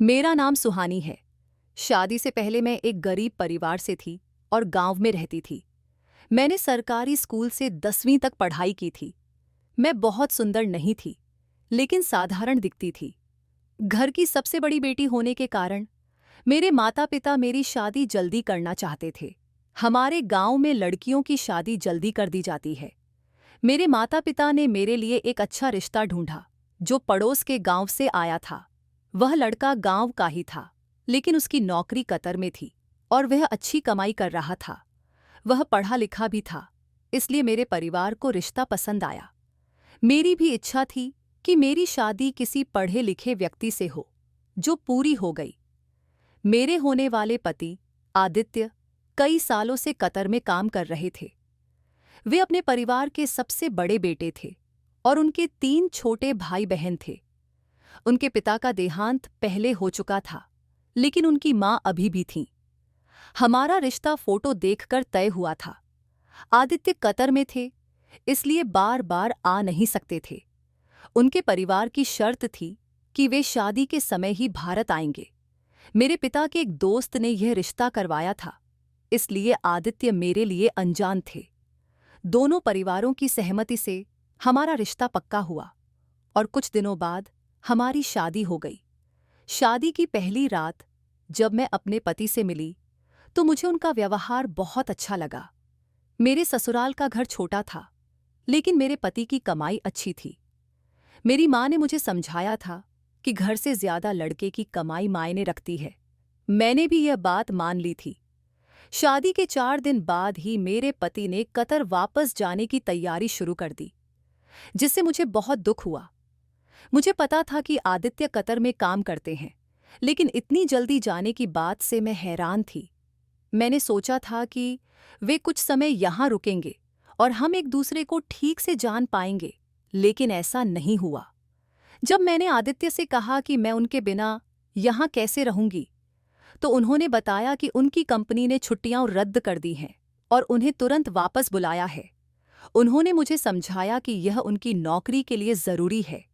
मेरा नाम सुहानी है। शादी से पहले मैं एक गरीब परिवार से थी और गांव में रहती थी। मैंने सरकारी स्कूल से 10वीं तक पढ़ाई की थी। मैं बहुत सुंदर नहीं थी, लेकिन साधारण दिखती थी। घर की सबसे बड़ी बेटी होने के कारण मेरे माता-पिता मेरी शादी जल्दी करना चाहते थे। हमारे गांव में लड़कियों की शादी जल्दी कर दी जाती है। मेरे माता-पिता ने मेरे लिए एक अच्छा रिश्ता ढूंढा, जो पड़ोस के गांव से आया था। वह लड़का गांव का ही था, लेकिन उसकी नौकरी कतर में थी और वह अच्छी कमाई कर रहा था। वह पढ़ा लिखा भी था, इसलिए मेरे परिवार को रिश्ता पसंद आया। मेरी भी इच्छा थी कि मेरी शादी किसी पढ़े लिखे व्यक्ति से हो, जो पूरी हो गई। मेरे होने वाले पति आदित्य कई सालों से कतर में काम कर रहे थे। वे अपने परिवार के सबसे बड़े बेटे थे और उनके 3 छोटे भाई बहन थे। उनके पिता का देहांत पहले हो चुका था, लेकिन उनकी मां अभी भी थीं। हमारा रिश्ता फोटो देखकर तय हुआ था। आदित्य कतर में थे, इसलिए बार बार आ नहीं सकते थे। उनके परिवार की शर्त थी कि वे शादी के समय ही भारत आएंगे। मेरे पिता के एक दोस्त ने यह रिश्ता करवाया था, इसलिए आदित्य मेरे लिए अनजान थे। दोनों परिवारों की सहमति से हमारा रिश्ता पक्का हुआ और कुछ दिनों बाद हमारी शादी हो गई। शादी की पहली रात जब मैं अपने पति से मिली, तो मुझे उनका व्यवहार बहुत अच्छा लगा। मेरे ससुराल का घर छोटा था, लेकिन मेरे पति की कमाई अच्छी थी। मेरी माँ ने मुझे समझाया था कि घर से ज्यादा लड़के की कमाई मायने रखती है। मैंने भी यह बात मान ली थी। शादी के 4 दिन बाद ही मेरे पति ने कतर वापस जाने की तैयारी शुरू कर दी, जिससे मुझे बहुत दुख हुआ। मुझे पता था कि आदित्य कतर में काम करते हैं, लेकिन इतनी जल्दी जाने की बात से मैं हैरान थी। मैंने सोचा था कि वे कुछ समय यहाँ रुकेंगे और हम एक दूसरे को ठीक से जान पाएंगे, लेकिन ऐसा नहीं हुआ। जब मैंने आदित्य से कहा कि मैं उनके बिना यहाँ कैसे रहूंगी, तो उन्होंने बताया कि उनकी कंपनी ने छुट्टियां रद्द कर दी हैं और उन्हें तुरंत वापस बुलाया है। उन्होंने मुझे समझाया कि यह उनकी नौकरी के लिए जरूरी है।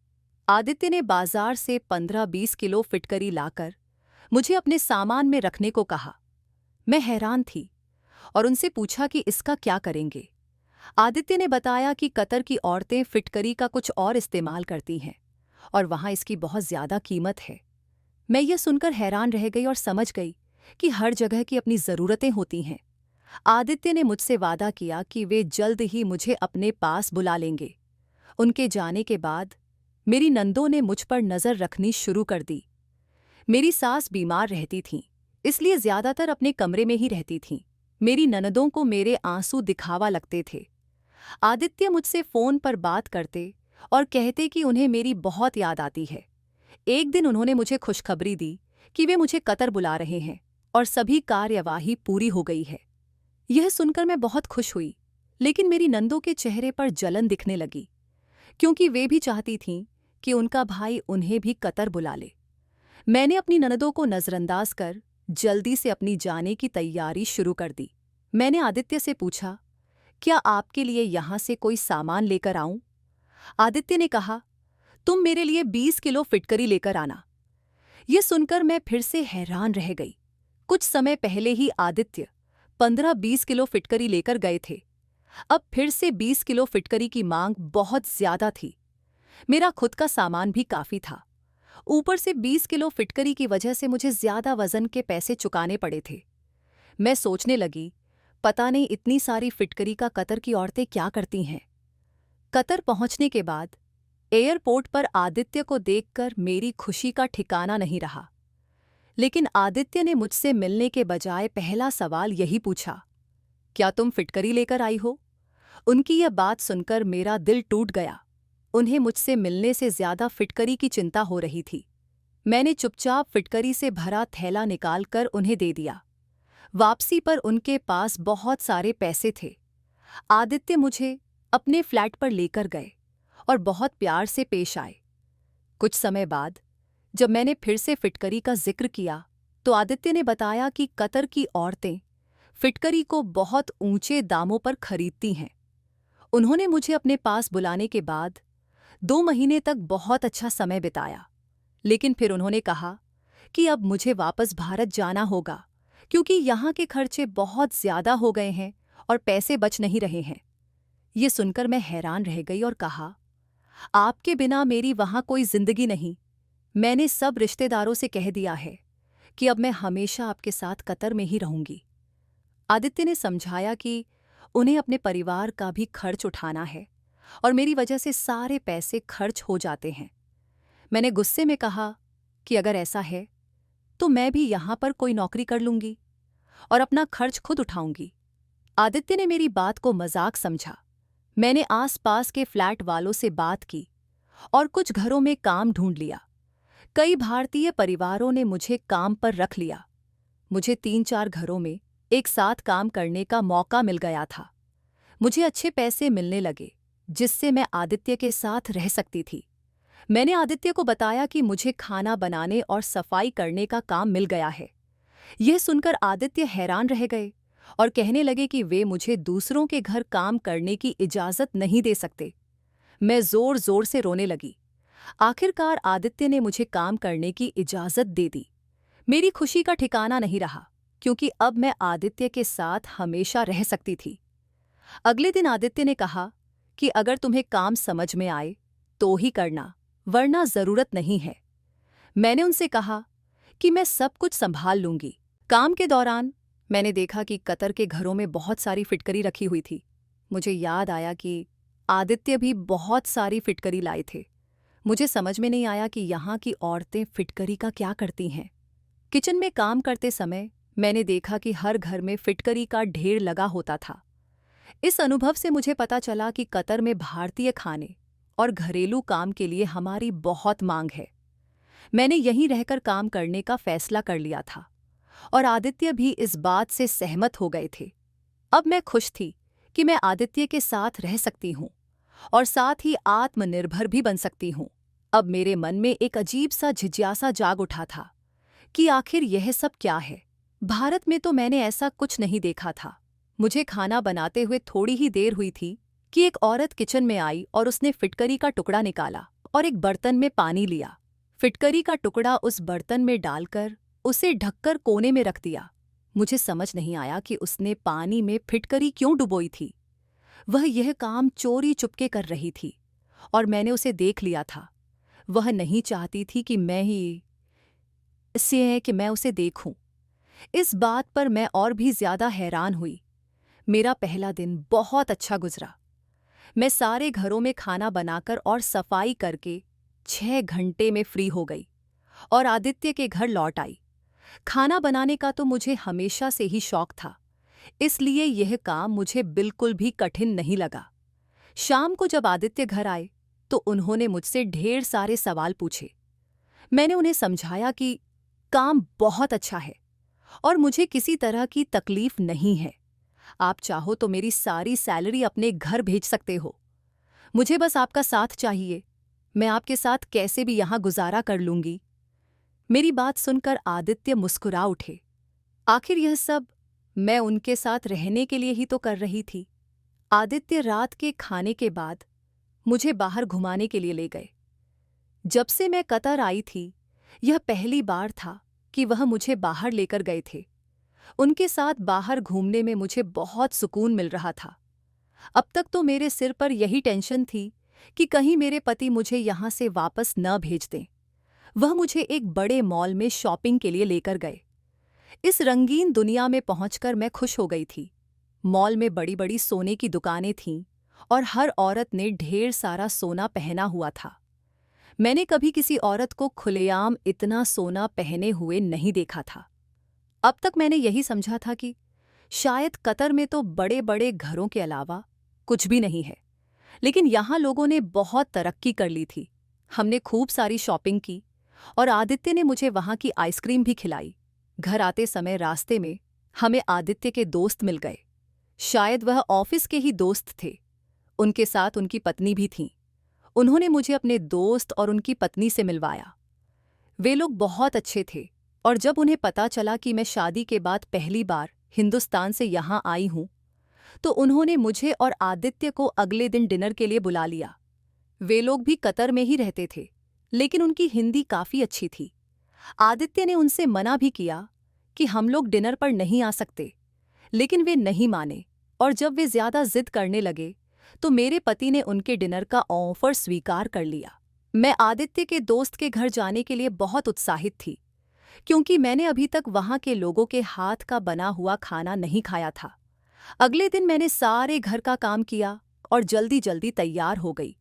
आदित्य ने बाजार से 15-20 किलो फिटकरी लाकर मुझे अपने सामान में रखने को कहा। मैं हैरान थी और उनसे पूछा कि इसका क्या करेंगे। आदित्य ने बताया कि कतर की औरतें फिटकरी का कुछ और इस्तेमाल करती हैं और वहां इसकी बहुत ज्यादा कीमत है। मैं यह सुनकर हैरान रह गई और समझ गई कि हर जगह की अपनी जरूरतें होती हैं। आदित्य ने मुझसे वादा किया कि वे जल्द ही मुझे अपने पास बुला लेंगे। उनके जाने के बाद मेरी नंदों ने मुझ पर नजर रखनी शुरू कर दी। मेरी सास बीमार रहती थीं, इसलिए ज्यादातर अपने कमरे में ही रहती थीं। मेरी ननदों को मेरे आंसू दिखावा लगते थे। आदित्य मुझसे फोन पर बात करते और कहते कि उन्हें मेरी बहुत याद आती है। एक दिन उन्होंने मुझे खुशखबरी दी कि वे मुझे कतर बुला रहे हैं और सभी कार्यवाही पूरी हो गई है। यह सुनकर मैं बहुत खुश हुई, लेकिन मेरी नंदों के चेहरे पर जलन दिखने लगी, क्योंकि वे भी चाहती थीं कि उनका भाई उन्हें भी कतर बुला ले। मैंने अपनी ननदों को नजरअंदाज कर जल्दी से अपनी जाने की तैयारी शुरू कर दी। मैंने आदित्य से पूछा, क्या आपके लिए यहाँ से कोई सामान लेकर आऊं? आदित्य ने कहा, तुम मेरे लिए 20 किलो फिटकरी लेकर आना। यह सुनकर मैं फिर से हैरान रह गई। कुछ समय पहले ही आदित्य 15-20 किलो फिटकरी लेकर गए थे। अब फिर से 20 किलो फिटकरी की मांग बहुत ज्यादा थी। मेरा खुद का सामान भी काफी था। ऊपर से 20 किलो फिटकरी की वजह से मुझे ज्यादा वजन के पैसे चुकाने पड़े थे। मैं सोचने लगी, पता नहीं इतनी सारी फिटकरी का कतर की औरतें क्या करती हैं। कतर पहुंचने के बाद एयरपोर्ट पर आदित्य को देखकर मेरी खुशी का ठिकाना नहीं रहा। लेकिन आदित्य ने मुझसे मिलने के बजाय पहला सवाल यही पूछा, क्या तुम फिटकरी लेकर आई हो? उनकी यह बात सुनकर मेरा दिल टूट गया। उन्हें मुझसे मिलने से ज्यादा फिटकरी की चिंता हो रही थी। मैंने चुपचाप फिटकरी से भरा थैला निकालकर उन्हें दे दिया। वापसी पर उनके पास बहुत सारे पैसे थे। आदित्य मुझे अपने फ्लैट पर लेकर गए और बहुत प्यार से पेश आए। कुछ समय बाद जब मैंने फिर से फिटकरी का जिक्र किया, तो आदित्य ने बताया कि कतर की औरतें फिटकरी को बहुत ऊंचे दामों पर खरीदती हैं। उन्होंने मुझे अपने पास बुलाने के बाद 2 महीने तक बहुत अच्छा समय बिताया, लेकिन फिर उन्होंने कहा कि अब मुझे वापस भारत जाना होगा क्योंकि यहाँ के खर्चे बहुत ज़्यादा हो गए हैं और पैसे बच नहीं रहे हैं। ये सुनकर मैं हैरान रह गई और कहा, आपके बिना मेरी वहाँ कोई जिंदगी नहीं। मैंने सब रिश्तेदारों से कह दिया है कि अब मैं हमेशा आपके साथ कतर में ही रहूंगी। आदित्य ने समझाया कि उन्हें अपने परिवार का भी खर्च उठाना है और मेरी वजह से सारे पैसे खर्च हो जाते हैं। मैंने गुस्से में कहा कि अगर ऐसा है तो मैं भी यहाँ पर कोई नौकरी कर लूंगी और अपना खर्च खुद उठाऊंगी। आदित्य ने मेरी बात को मजाक समझा। मैंने आसपास के फ्लैट वालों से बात की और कुछ घरों में काम ढूंढ लिया। कई भारतीय परिवारों ने मुझे काम पर रख लिया। मुझे 3-4 घरों में एक साथ काम करने का मौका मिल गया था। मुझे अच्छे पैसे मिलने लगे जिससे मैं आदित्य के साथ रह सकती थी। मैंने आदित्य को बताया कि मुझे खाना बनाने और सफाई करने का काम मिल गया है। यह सुनकर आदित्य हैरान रह गए और कहने लगे कि वे मुझे दूसरों के घर काम करने की इजाज़त नहीं दे सकते। मैं जोर जोर से रोने लगी। आखिरकार आदित्य ने मुझे काम करने की इजाज़त दे दी। मेरी खुशी का ठिकाना नहीं रहा क्योंकि अब मैं आदित्य के साथ हमेशा रह सकती थी। अगले दिन आदित्य ने कहा कि अगर तुम्हें काम समझ में आए तो ही करना, वरना ज़रूरत नहीं है। मैंने उनसे कहा कि मैं सब कुछ संभाल लूंगी। काम के दौरान मैंने देखा कि कतर के घरों में बहुत सारी फिटकरी रखी हुई थी। मुझे याद आया कि आदित्य भी बहुत सारी फिटकरी लाए थे। मुझे समझ में नहीं आया कि यहाँ की औरतें फिटकरी का क्या करती हैं। किचन में काम करते समय मैंने देखा कि हर घर में फिटकरी का ढेर लगा होता था। इस अनुभव से मुझे पता चला कि कतर में भारतीय खाने और घरेलू काम के लिए हमारी बहुत मांग है। मैंने यहीं रहकर काम करने का फैसला कर लिया था और आदित्य भी इस बात से सहमत हो गए थे। अब मैं खुश थी कि मैं आदित्य के साथ रह सकती हूँ और साथ ही आत्मनिर्भर भी बन सकती हूँ। अब मेरे मन में एक अजीब सा जिज्ञासा जाग उठा था कि आखिर यह सब क्या है। भारत में तो मैंने ऐसा कुछ नहीं देखा था। मुझे खाना बनाते हुए थोड़ी ही देर हुई थी कि एक औरत किचन में आई और उसने फिटकरी का टुकड़ा निकाला और एक बर्तन में पानी लिया। फिटकरी का टुकड़ा उस बर्तन में डालकर उसे ढककर कोने में रख दिया। मुझे समझ नहीं आया कि उसने पानी में फिटकरी क्यों डुबोई थी। वह यह काम चोरी चुपके कर रही थी और मैंने उसे देख लिया था। वह नहीं चाहती थी कि मैं उसे देखूं। इस बात पर मैं और भी ज्यादा हैरान हुई। मेरा पहला दिन बहुत अच्छा गुजरा। मैं सारे घरों में खाना बनाकर और सफाई करके 6 घंटे में फ्री हो गई और आदित्य के घर लौट आई। खाना बनाने का तो मुझे हमेशा से ही शौक था, इसलिए यह काम मुझे बिल्कुल भी कठिन नहीं लगा। शाम को जब आदित्य घर आए तो उन्होंने मुझसे ढेर सारे सवाल पूछे। मैंने उन्हें समझाया कि काम बहुत अच्छा है और मुझे किसी तरह की तकलीफ नहीं है। आप चाहो तो मेरी सारी सैलरी अपने घर भेज सकते हो। मुझे बस आपका साथ चाहिए। मैं आपके साथ कैसे भी यहाँ गुजारा कर लूंगी। मेरी बात सुनकर आदित्य मुस्कुरा उठे। आखिर यह सब मैं उनके साथ रहने के लिए ही तो कर रही थी। आदित्य रात के खाने के बाद मुझे बाहर घुमाने के लिए ले गए। जब से मैं कतर आई थी, यह पहली बार था कि वह मुझे बाहर लेकर गए थे। उनके साथ बाहर घूमने में मुझे बहुत सुकून मिल रहा था। अब तक तो मेरे सिर पर यही टेंशन थी कि कहीं मेरे पति मुझे यहाँ से वापस न भेज दें। वह मुझे एक बड़े मॉल में शॉपिंग के लिए लेकर गए। इस रंगीन दुनिया में पहुंचकर मैं खुश हो गई थी। मॉल में बड़ी बड़ी सोने की दुकानें थीं और हर औरत ने ढेर सारा सोना पहना हुआ था। मैंने कभी किसी औरत को खुलेआम इतना सोना पहने हुए नहीं देखा था। अब तक मैंने यही समझा था कि शायद कतर में तो बड़े बड़े घरों के अलावा कुछ भी नहीं है, लेकिन यहाँ लोगों ने बहुत तरक्की कर ली थी। हमने खूब सारी शॉपिंग की और आदित्य ने मुझे वहाँ की आइसक्रीम भी खिलाई। घर आते समय रास्ते में हमें आदित्य के दोस्त मिल गए। शायद वह ऑफिस के ही दोस्त थे। उनके साथ उनकी पत्नी भी थीं। उन्होंने मुझे अपने दोस्त और उनकी पत्नी से मिलवाया। वे लोग बहुत अच्छे थे और जब उन्हें पता चला कि मैं शादी के बाद पहली बार हिंदुस्तान से यहाँ आई हूँ, तो उन्होंने मुझे और आदित्य को अगले दिन डिनर के लिए बुला लिया। वे लोग भी कतर में ही रहते थे, लेकिन उनकी हिंदी काफ़ी अच्छी थी। आदित्य ने उनसे मना भी किया कि हम लोग डिनर पर नहीं आ सकते, लेकिन वे नहीं माने और जब वे ज्यादा जिद करने लगे तो मेरे पति ने उनके डिनर का ऑफर स्वीकार कर लिया। मैं आदित्य के दोस्त के घर जाने के लिए बहुत उत्साहित थी, क्योंकि मैंने अभी तक वहां के लोगों के हाथ का बना हुआ खाना नहीं खाया था। अगले दिन मैंने सारे घर का काम किया और जल्दी जल्दी तैयार हो गई।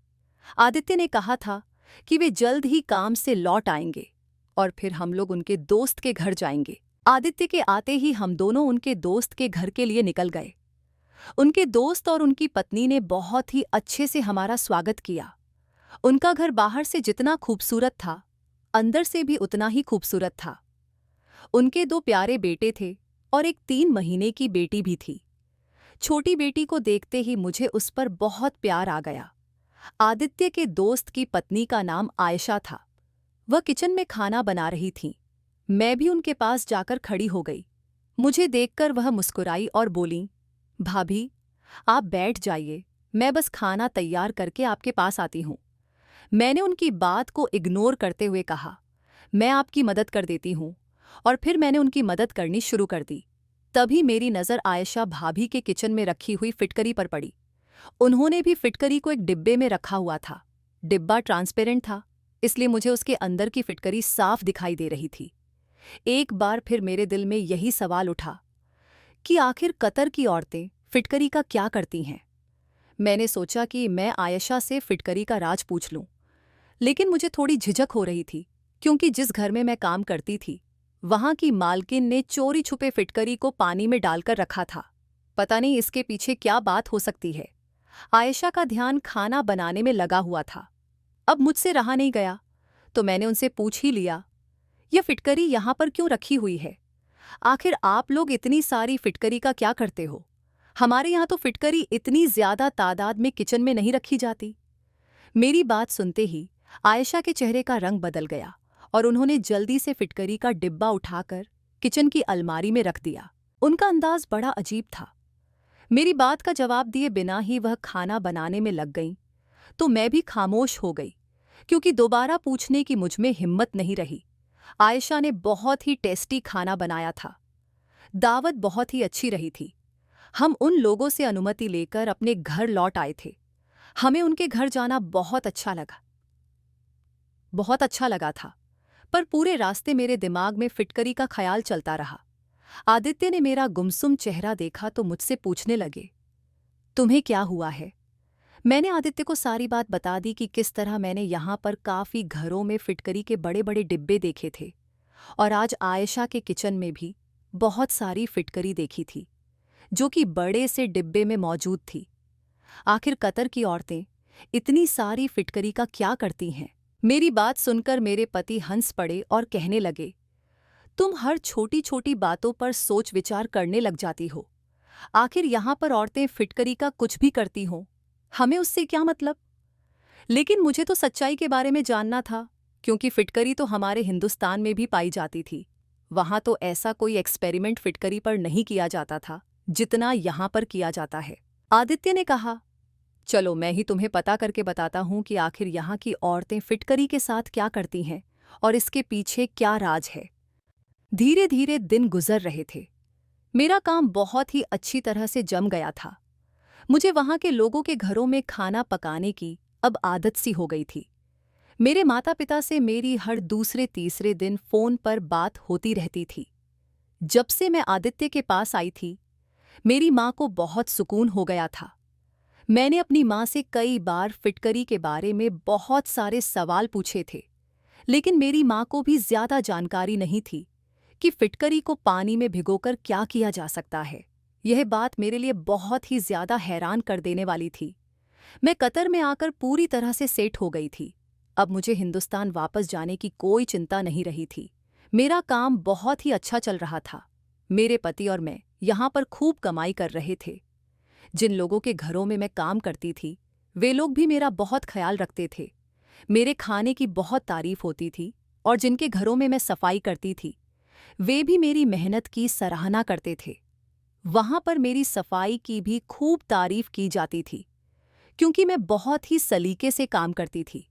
आदित्य ने कहा था कि वे जल्द ही काम से लौट आएंगे और फिर हम लोग उनके दोस्त के घर जाएंगे। आदित्य के आते ही हम दोनों उनके दोस्त के घर के लिए निकल गए। उनके दोस्त और उनकी पत्नी ने बहुत ही अच्छे से हमारा स्वागत किया। उनका घर बाहर से जितना खूबसूरत था, अंदर से भी उतना ही खूबसूरत था। उनके 2 प्यारे बेटे थे और एक 3 महीने की बेटी भी थी। छोटी बेटी को देखते ही मुझे उस पर बहुत प्यार आ गया। आदित्य के दोस्त की पत्नी का नाम आयशा था। वह किचन में खाना बना रही थी। मैं भी उनके पास जाकर खड़ी हो गई। मुझे देखकर वह मुस्कुराई और बोली, भाभी, आप बैठ जाइए, मैं बस खाना तैयार करके आपके पास आती हूँ। मैंने उनकी बात को इग्नोर करते हुए कहा, मैं आपकी मदद कर देती हूँ, और फिर मैंने उनकी मदद करनी शुरू कर दी। तभी मेरी नज़र आयशा भाभी के किचन में रखी हुई फिटकरी पर पड़ी। उन्होंने भी फिटकरी को एक डिब्बे में रखा हुआ था। डिब्बा ट्रांसपेरेंट था, इसलिए मुझे उसके अंदर की फिटकरी साफ दिखाई दे रही थी। एक बार फिर मेरे दिल में यही सवाल उठा कि आखिर कतर की औरतें फिटकरी का क्या करती हैं। मैंने सोचा कि मैं आयशा से फिटकरी का राज पूछ लूं, लेकिन मुझे थोड़ी झिझक हो रही थी, क्योंकि जिस घर में मैं काम करती थी वहां की मालकिन ने चोरी छुपे फिटकरी को पानी में डालकर रखा था। पता नहीं इसके पीछे क्या बात हो सकती है। आयशा का ध्यान खाना बनाने में लगा हुआ था। अब मुझसे रहा नहीं गया, तो मैंने उनसे पूछ ही लिया, यह फिटकरी यहाँ पर क्यों रखी हुई है? आखिर आप लोग इतनी सारी फिटकरी का क्या करते हो? हमारे यहाँ तो फिटकरी इतनी ज्यादा तादाद में किचन में नहीं रखी जाती। मेरी बात सुनते ही आयशा के चेहरे का रंग बदल गया और उन्होंने जल्दी से फिटकरी का डिब्बा उठाकर किचन की अलमारी में रख दिया। उनका अंदाज बड़ा अजीब था। मेरी बात का जवाब दिए बिना ही वह खाना बनाने में लग गईं, तो मैं भी खामोश हो गई, क्योंकि दोबारा पूछने की मुझमें हिम्मत नहीं रही। आयशा ने बहुत ही टेस्टी खाना बनाया था। दावत बहुत ही अच्छी रही थी। हम उन लोगों से अनुमति लेकर अपने घर लौट आए थे। हमें उनके घर जाना बहुत अच्छा लगा था, पर पूरे रास्ते मेरे दिमाग में फिटकरी का ख्याल चलता रहा। आदित्य ने मेरा गुमसुम चेहरा देखा तो मुझसे पूछने लगे, तुम्हें क्या हुआ है? मैंने आदित्य को सारी बात बता दी कि किस तरह मैंने यहाँ पर काफ़ी घरों में फिटकरी के बड़े बड़े डिब्बे देखे थे और आज आयशा के किचन में भी बहुत सारी फिटकरी देखी थी, जो कि बड़े से डिब्बे में मौजूद थी। आखिर कतर की औरतें इतनी सारी फिटकरी का क्या करती हैं? मेरी बात सुनकर मेरे पति हंस पड़े और कहने लगे, तुम हर छोटी छोटी बातों पर सोच विचार करने लग जाती हो। आखिर यहाँ पर औरतें फिटकरी का कुछ भी करती हों, हमें उससे क्या मतलब? लेकिन मुझे तो सच्चाई के बारे में जानना था, क्योंकि फिटकरी तो हमारे हिंदुस्तान में भी पाई जाती थी। वहां तो ऐसा कोई एक्सपेरिमेंट फिटकरी पर नहीं किया जाता था जितना यहाँ पर किया जाता है। आदित्य ने कहा, चलो मैं ही तुम्हें पता करके बताता हूँ कि आखिर यहाँ की औरतें फिटकरी के साथ क्या करती हैं और इसके पीछे क्या राज है। धीरे धीरे दिन गुजर रहे थे। मेरा काम बहुत ही अच्छी तरह से जम गया था। मुझे वहां के लोगों के घरों में खाना पकाने की अब आदत सी हो गई थी। मेरे माता पिता से मेरी हर दूसरे तीसरे दिन फोन पर बात होती रहती थी। जब से मैं आदित्य के पास आई थी, मेरी माँ को बहुत सुकून हो गया था। मैंने अपनी माँ से कई बार फिटकरी के बारे में बहुत सारे सवाल पूछे थे, लेकिन मेरी माँ को भी ज्यादा जानकारी नहीं थी कि फिटकरी को पानी में भिगोकर क्या किया जा सकता है। यह बात मेरे लिए बहुत ही ज्यादा हैरान कर देने वाली थी। मैं कतर में आकर पूरी तरह से सेट हो गई थी। अब मुझे हिंदुस्तान वापस जाने की कोई चिंता नहीं रही थी। मेरा काम बहुत ही अच्छा चल रहा था। मेरे पति और मैं यहाँ पर खूब कमाई कर रहे थे। जिन लोगों के घरों में मैं काम करती थी, वे लोग भी मेरा बहुत ख्याल रखते थे। मेरे खाने की बहुत तारीफ होती थी और जिनके घरों में मैं सफाई करती थी, वे भी मेरी मेहनत की सराहना करते थे। वहां पर मेरी सफाई की भी खूब तारीफ की जाती थी, क्योंकि मैं बहुत ही सलीके से काम करती थी।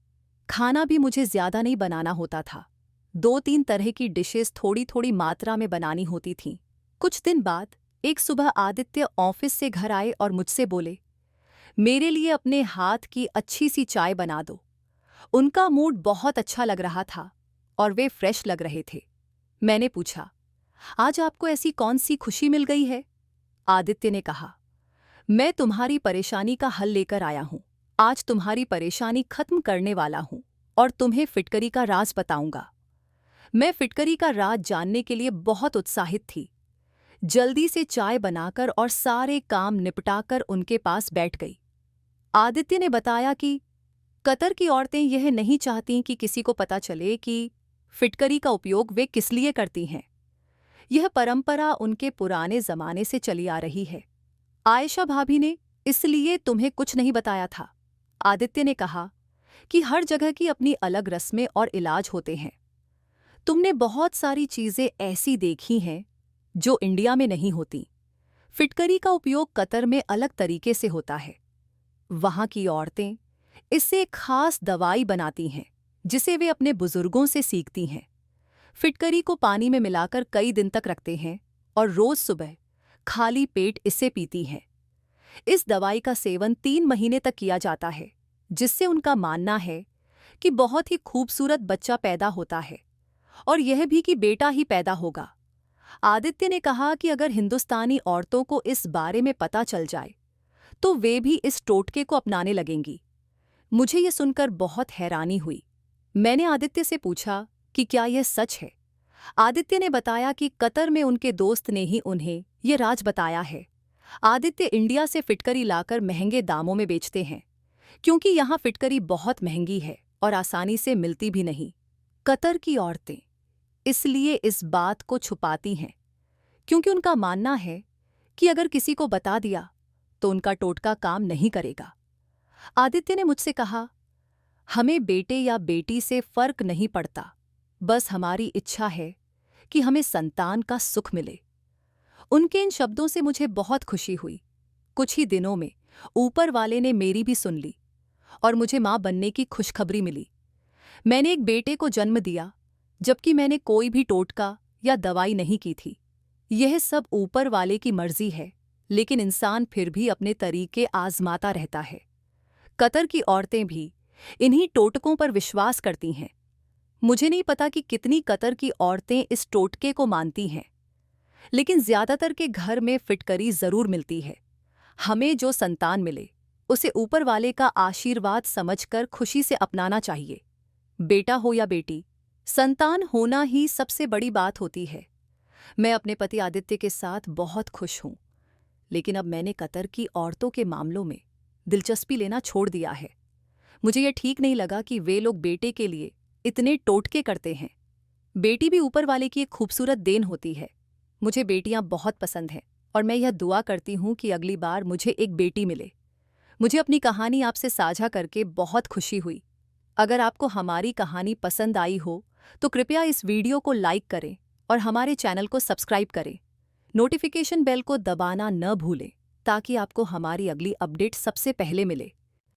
खाना भी मुझे ज्यादा नहीं बनाना होता था। 2-3 तरह की डिशेस थोड़ी थोड़ी मात्रा में बनानी होती थीं। कुछ दिन बाद एक सुबह आदित्य ऑफिस से घर आए और मुझसे बोले, मेरे लिए अपने हाथ की अच्छी सी चाय बना दो। उनका मूड बहुत अच्छा लग रहा था और वे फ्रेश लग रहे थे। मैंने पूछा, आज आपको ऐसी कौन सी खुशी मिल गई है? आदित्य ने कहा, मैं तुम्हारी परेशानी का हल लेकर आया हूं। आज तुम्हारी परेशानी खत्म करने वाला हूं और तुम्हें फिटकरी का राज बताऊंगा। मैं फिटकरी का राज जानने के लिए बहुत उत्साहित थी। जल्दी से चाय बनाकर और सारे काम निपटाकर उनके पास बैठ गई। आदित्य ने बताया कि कतर की औरतें यह नहीं चाहतीं कि किसी को पता चले कि फिटकरी का उपयोग वे किस लिए करती हैं। यह परंपरा उनके पुराने जमाने से चली आ रही है। आयशा भाभी ने इसलिए तुम्हें कुछ नहीं बताया था। आदित्य ने कहा कि हर जगह की अपनी अलग रस्में और इलाज होते हैं। तुमने बहुत सारी चीजें ऐसी देखी हैं जो इंडिया में नहीं होती। फिटकरी का उपयोग कतर में अलग तरीके से होता है। वहां की औरतें इससे एक खास दवाई बनाती हैं जिसे वे अपने बुजुर्गों से सीखती हैं। फिटकरी को पानी में मिलाकर कई दिन तक रखते हैं और रोज सुबह खाली पेट इसे पीती हैं। इस दवाई का सेवन 3 महीने तक किया जाता है, जिससे उनका मानना है कि बहुत ही खूबसूरत बच्चा पैदा होता है और यह भी कि बेटा ही पैदा होगा। आदित्य ने कहा कि अगर हिंदुस्तानी औरतों को इस बारे में पता चल जाए तो वे भी इस टोटके को अपनाने लगेंगी। मुझे ये सुनकर बहुत हैरानी हुई। मैंने आदित्य से पूछा कि क्या यह सच है। आदित्य ने बताया कि कतर में उनके दोस्त ने ही उन्हें ये राज बताया है। आदित्य इंडिया से फिटकरी लाकर महंगे दामों में बेचते हैं, क्योंकि यहाँ फिटकरी बहुत महंगी है और आसानी से मिलती भी नहीं। कतर की औरतें इसलिए इस बात को छुपाती हैं, क्योंकि उनका मानना है कि अगर किसी को बता दिया तो उनका टोटका काम नहीं करेगा। आदित्य ने मुझसे कहा, हमें बेटे या बेटी से फर्क नहीं पड़ता, बस हमारी इच्छा है कि हमें संतान का सुख मिले। उनके इन शब्दों से मुझे बहुत खुशी हुई। कुछ ही दिनों में ऊपर वाले ने मेरी भी सुन ली और मुझे मां बनने की खुशखबरी मिली। मैंने एक बेटे को जन्म दिया, जबकि मैंने कोई भी टोटका या दवाई नहीं की थी। यह सब ऊपर वाले की मर्जी है, लेकिन इंसान फिर भी अपने तरीके आजमाता रहता है। कतर की औरतें भी इन्हीं टोटकों पर विश्वास करती हैं। मुझे नहीं पता कि कितनी कतर की औरतें इस टोटके को मानती हैं, लेकिन ज्यादातर के घर में फिटकरी जरूर मिलती है। हमें जो संतान मिले उसे ऊपर वाले का आशीर्वाद समझकर खुशी से अपनाना चाहिए। बेटा हो या बेटी, संतान होना ही सबसे बड़ी बात होती है। मैं अपने पति आदित्य के साथ बहुत खुश हूं, लेकिन अब मैंने कतर की औरतों के मामलों में दिलचस्पी लेना छोड़ दिया है। मुझे यह ठीक नहीं लगा कि वे लोग बेटे के लिए इतने टोटके करते हैं। बेटी भी ऊपर वाले की एक खूबसूरत देन होती है। मुझे बेटियां बहुत पसंद हैं और मैं यह दुआ करती हूं कि अगली बार मुझे एक बेटी मिले। मुझे अपनी कहानी आपसे साझा करके बहुत खुशी हुई। अगर आपको हमारी कहानी पसंद आई हो तो कृपया इस वीडियो को लाइक करें और हमारे चैनल को सब्सक्राइब करें। नोटिफिकेशन बेल को दबाना न भूलें ताकि आपको हमारी अगली अपडेट सबसे पहले मिले।